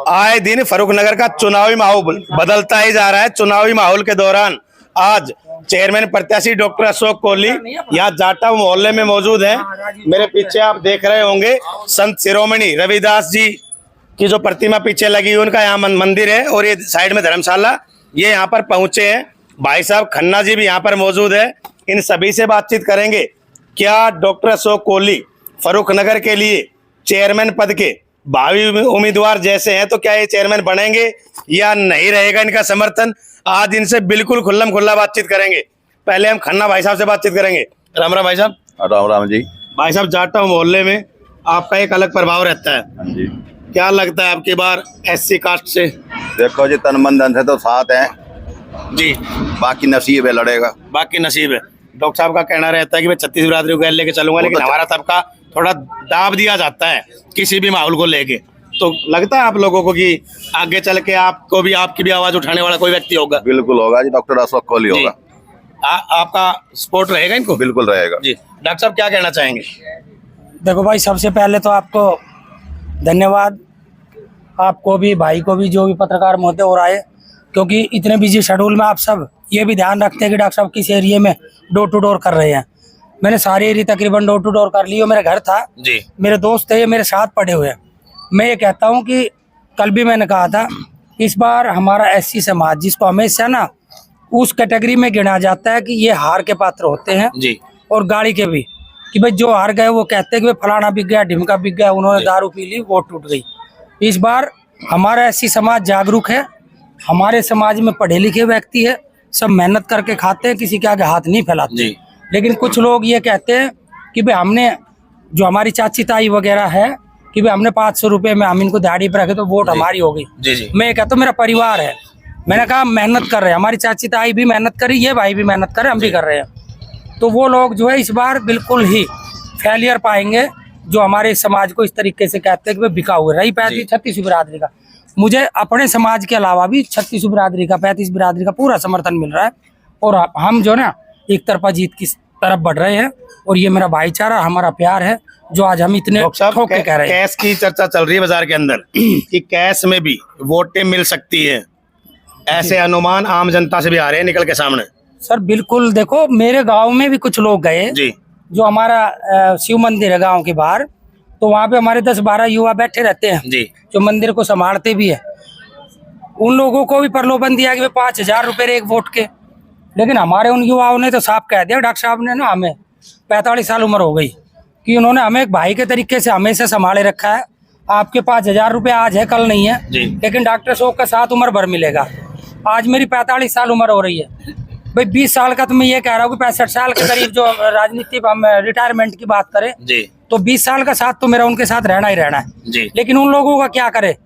आए दिन फर्रुखनगर का चुनावी माहौल बदलता ही जा रहा है। चुनावी माहौल के दौरान आज चेयरमैन प्रत्याशी डॉक्टर अशोक कोहली यहाँ जाटा मोहल्ले में मौजूद है। मेरे पीछे आप देख रहे होंगे संत शिरोमणि रविदास जी की जो प्रतिमा पीछे लगी है, उनका यहाँ मंदिर है और ये साइड में धर्मशाला। ये यहाँ पर पहुंचे हैं। भाई साहब खन्ना जी भी यहाँ पर मौजूद है। इन सभी से बातचीत करेंगे। क्या डॉक्टर अशोक कोहली फर्रुखनगर के लिए चेयरमैन पद के भावी उम्मीदवार जैसे हैं, तो क्या ये चेयरमैन बनेंगे या नहीं रहेगा इनका समर्थन? आज इनसे बिल्कुल खुल्लम खुल्ला बातचीत करेंगे। पहले हम खन्ना भाई साहब से बातचीत करेंगे। राम राम भाई साहब। राम राम जी। भाई साहब, जाटा मोहल्ले में आपका एक अलग प्रभाव रहता है। हाँ जी। क्या लगता है आपकी बार SC कास्ट से? देखो जी, तन मन धन से तो साथ हैं जी, बाकी नसीब है, लड़ेगा। बाकी नसीब है। डॉक्टर साहब का कहना रहता है कि मैं 36 बिरादरी को लेके चलूंगा, लेकिन हमारा तबका थोड़ा दाब दिया जाता है किसी भी माहौल को लेके। तो लगता है आप लोगों को कि आगे चल के आपको भी, आपकी भी आवाज उठाने वाला कोई व्यक्ति होगा? बिल्कुल होगा जी, डॉक्टर अशोक कोहली होगा। आपका सपोर्ट रहेगा इनको? बिल्कुल रहेगा जी। डॉक्टर साहब क्या कहना चाहेंगे? देखो भाई, सबसे पहले तो आपको धन्यवाद, आपको भी, भाई को भी, जो भी पत्रकार महोदय और आए, क्योंकि इतने बिजी शेड्यूल में आप सब ये भी ध्यान रखते हैं कि डॉक्टर साहब किस एरिया में डोर टू डोर कर रहे हैं। मैंने सारे एरिया तकरीबन डोर टू डोर कर लिए। मेरा घर था जी, मेरे दोस्त थे, ये मेरे साथ पढ़े हुए हैं। मैं ये कहता हूँ कि कल भी मैंने कहा था, इस बार हमारा SC समाज, जिसको हमेशा ना उस कैटेगरी में गिना जाता है कि ये हार के पात्र होते हैं जी, और गाड़ी के भी, कि भाई जो हार गए वो कहते हैं कि भाई फलाना बिक गया, ढिमका बिक गया, उन्होंने दारू पी ली, वोट टूट गई। इस बार हमारा SC समाज जागरूक है। हमारे समाज में पढ़े लिखे व्यक्ति है, सब मेहनत करके खाते हैं, किसी के आगे हाथ नहीं फैलाते। जी। लेकिन कुछ लोग ये कहते हैं कि भाई हमने, जो हमारी चाची ताई वगैरह है, कि भाई हमने 500 रुपये में हम इनको दिहाड़ी पर रखे तो वोट हमारी हो गई। जी जी। मैं ये कहता हूँ मेरा परिवार है। मैंने कहा मेहनत कर रहे हैं, हमारी चाची ताई भी मेहनत करी, ये भाई भी मेहनत करे, हम भी कर रहे हैं। तो वो लोग जो है इस बार बिल्कुल ही फेलियर पाएंगे, जो हमारे समाज को इस तरीके से कहते हैं कि भाई बिका हुआ। रही 36 बिरादरी का, मुझे अपने समाज के अलावा भी 36 बिरादरी का, 35 बिरादरी का पूरा समर्थन मिल रहा है। और हम जो ना एक तरफा जीत की तरफ बढ़ रहे हैं, और ये मेरा भाईचारा, हमारा प्यार है, जो आज हम इतने ठोक के कह रहे हैं। कैश की चर्चा चल रही है बाजार के अंदर कि कैश में भी वोटें मिल सकती है, ऐसे अनुमान आम जनता से भी आ रहे हैं निकल के सामने। सर बिल्कुल, देखो मेरे गांव में भी कुछ लोग गए जी, जो हमारा शिव मंदिर है गांव के बाहर, तो वहाँ पे हमारे 10-12 युवा बैठे रहते हैं जी, जो मंदिर को संभालते भी है। उन लोगों को भी प्रलोभन दिया कि 5,000 रुपये एक वोट के, लेकिन हमारे उन युवाओं ने तो साफ कह दिया, डॉक्टर साहब ने ना, हमें 45 साल उम्र हो गई, कि उन्होंने हमें एक भाई के तरीके से हमेशा संभाले रखा है। आपके 5,000 रुपये आज है कल नहीं है, लेकिन डॉक्टर अशोक का साथ उम्र भर मिलेगा। आज मेरी 45 साल उम्र हो रही है भाई। 20 साल का तो मैं ये कह रहा हूँ कि 65 साल के करीब जो राजनीति हम रिटायरमेंट की बात करें जी, तो 20 साल का साथ तो मेरा उनके साथ रहना ही रहना है जी। लेकिन उन लोगों का क्या करे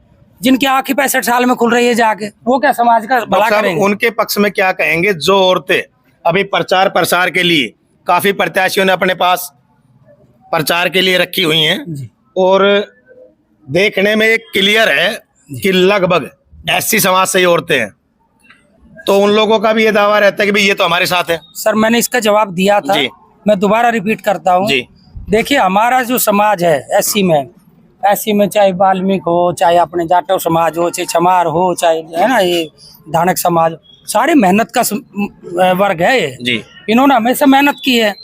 जिनकी आँख ही 65 साल में खुल रही है, जाके वो क्या समाज का भला करेंगे? उनके पक्ष में क्या कहेंगे? जो औरतें अभी प्रचार प्रसार के लिए काफी प्रत्याशियों ने अपने पास प्रचार के लिए रखी हुई हैं, और देखने में एक क्लियर है कि लगभग SC समाज से ही औरतें हैं, तो उन लोगों का भी ये दावा रहता है कि भाई ये तो हमारे साथ है। सर मैंने इसका जवाब दिया था, मैं दोबारा रिपीट करता हूँ। देखिए हमारा जो समाज है SC में चाहे वाल्मीकि हो, चाहे अपने जाटव समाज हो, चाहे चमार हो, चाहे है ना ये धानक समाज, सारे मेहनत का वर्ग है ये जी। इन्होंने हमेशा मेहनत की है।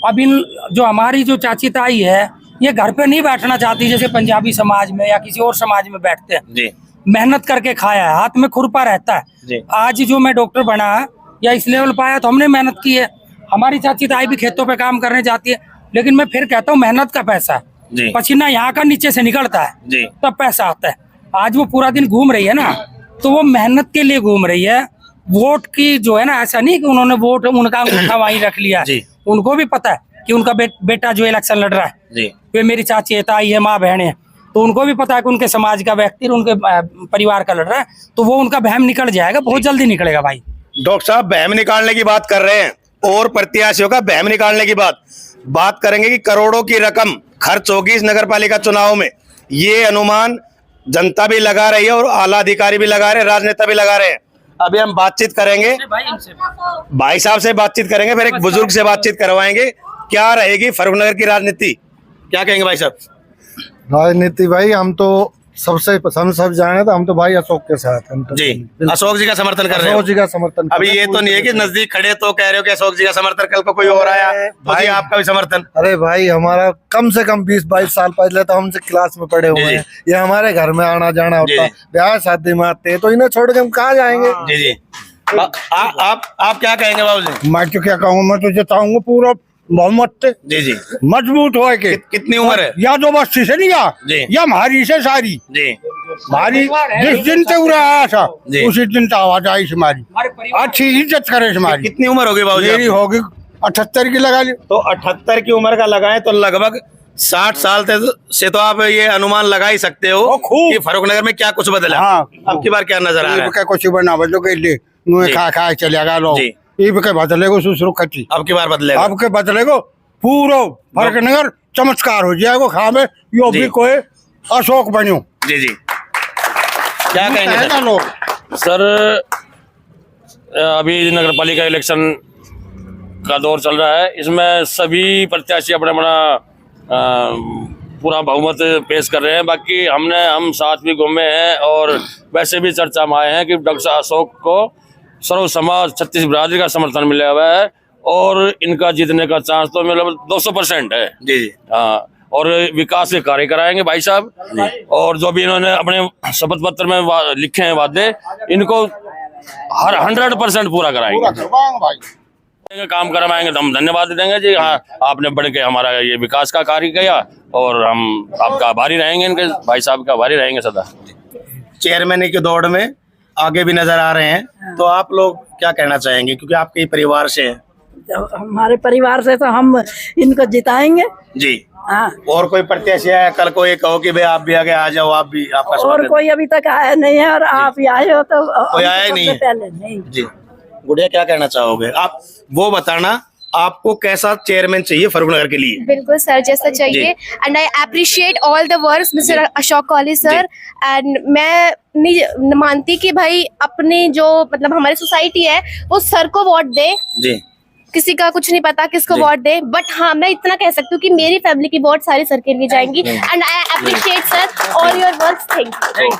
अब इन जो हमारी जो चाची ताई है, ये घर पे नहीं बैठना चाहती जैसे पंजाबी समाज में या किसी और समाज में बैठते हैं जी। मेहनत करके खाया है, हाथ में खुरपा रहता है जी। आज जो मैं डॉक्टर बना या इस लेवल पाया तो हमने मेहनत की है। हमारी चाची ताई भी खेतों पे काम करने जाती है, लेकिन मैं फिर कहता हूँ मेहनत का पैसा है, पसीना यहाँ का नीचे से निकलता है तब पैसा आता है। आज वो पूरा दिन घूम रही है ना, तो वो मेहनत के लिए घूम रही है। वोट की जो है ना, ऐसा नहीं कि उन्होंने वोट उनका अंगूठा वहीं रख लिया, उनको भी पता है कि उनका बेटा जो इलेक्शन लड़ रहा है वे मेरी चाची है, ताई है, माँ बहन है, तो उनको भी पता है कि उनके समाज का व्यक्ति, उनके परिवार का लड़ रहा है, तो वो उनका बहम निकल जाएगा, बहुत जल्दी निकलेगा भाई। डॉक्टर साहब बहम निकालने की बात कर रहे हैं, और प्रत्याशियों का बहम निकालने की बात करेंगे कि करोड़ों की रकम खर्च होगी इस नगर पालिका चुनाव में। ये अनुमान जनता भी लगा रही है और आला अधिकारी भी लगा रहे हैं, राजनेता भी लगा रहे हैं। अभी हम बातचीत करेंगे, भाई साहब से बातचीत करेंगे, फिर एक बुजुर्ग से बातचीत करवाएंगे। क्या रहेगी फर्रुखनगर की राजनीति, क्या कहेंगे भाई साहब? राजनीति भाई, हम तो सबसे हम सब जाने तो हम तो भाई अशोक के साथ हम तो जी अशोक जी का समर्थन कर रहे अशोक जी हो। का समर्थन अभी ये तो नहीं है कि नजदीक खड़े तो कह रहे हो कि अशोक जी का समर्थन, कल को कोई और आया तो जी आपका भी समर्थन। अरे भाई हमारा कम से कम 20-22 साल पहले तो हमसे क्लास में पढ़े हुए जी, हैं, ये हमारे घर में आना जाना जी, होता, ब्याह शादी में आते हैं, तो इन्हें छोड़ के हम कहाँ जाएंगे। जी जी आप क्या कहेंगे बाबू जी? मैं तो क्या कहूँ, मैं तुझे चाहूंगा पूरा मोहम्मद जी जी मजबूत हो के कितनी उम्र है? या तो बस्ती से नहीं जी। या हमारी से सारी जी हमारी जिस दिन से उड़ा आया था जी। उसी दिन से आवाज आई हमारी, अच्छी इज्जत करे हमारी। कितनी उम्र होगी बाबू मेरी जी? होगी 78 की लगा ली। तो 78 की उम्र का लगाए तो लगभग 60 साल से तो आप ये अनुमान लगा ही सकते हो खूब। कि फर्रुखनगर में क्या कुछ बदला। हाँ, अब की बार क्या नजर आ रहा है? कुछ बना बदलो के लिए जी। खा खा चलेगा लोग, जी। ये के बदलेगो सुसरु खची, अब की बार बदलेगा। अब के बदलेगो पूरा फर्रुखनगर चमत्कार हो जाएगा। खामे यो जी। भी कोई अशोक बनो। जी जी क्या कहेंगे सर? लोग सर अभी नगर पालिका इलेक्शन का दौर चल रहा है, इसमें सभी प्रत्याशी अपना पूरा बहुमत पेश कर रहे हैं। बाकी हम साथ भी घूमे हैं और वैसे भी चर्चा में आए हैं कि डॉक्टर अशोक को सर्व समाज 36 बिरादरी का समर्थन मिला हुआ है और इनका जीतने का चांस तो मतलब 200% है। जी जी हाँ, और विकास के कार्य कराएंगे भाई साहब, और जो भी इन्होंने अपने शपथ पत्र में लिखे हैं वादे, इनको हर 100% पूरा कराएंगे। काम करवाएंगे तो हम धन्यवाद देंगे जी। हाँ, आपने बढ़ के हमारा ये विकास का कार्य किया और हम आपका आभारी रहेंगे, इनके भाई साहब का आभारी रहेंगे सदा। चेयरमैन की दौड़ में आगे भी नजर आ रहे हैं, तो आप लोग क्या कहना चाहेंगे, क्योंकि आपके ही परिवार से हैं? हमारे परिवार से तो हम इनको जिताएंगे। जी हाँ, और कोई प्रत्याशी आया कल को ये कहो कि भाई आप भी आगे आ जाओ, आप भी आपका और स्वागत। कोई अभी तक आया नहीं है और आप ही आए हो तो कोई आया ही नहीं है। पहले नहीं। जी गुड़िया क्या कहना चाहोगे आप? वो बताना आपको कैसा चेयरमैन चाहिए फर्रुखनगर के लिए? बिल्कुल सर, जैसा चाहिए। And I appreciate all the works mister Ashok Kohli sir. And मैं नहीं मानती कि भाई अपनी जो मतलब हमारी सोसाइटी है वो सर को वोट दे, जी किसी का कुछ नहीं पता किसको वोट दे, बट हाँ मैं इतना कह सकती हूँ कि मेरी फैमिली की वोट सारी सर के लिए जाएंगी। And I appreciate sir all your works. Thank you.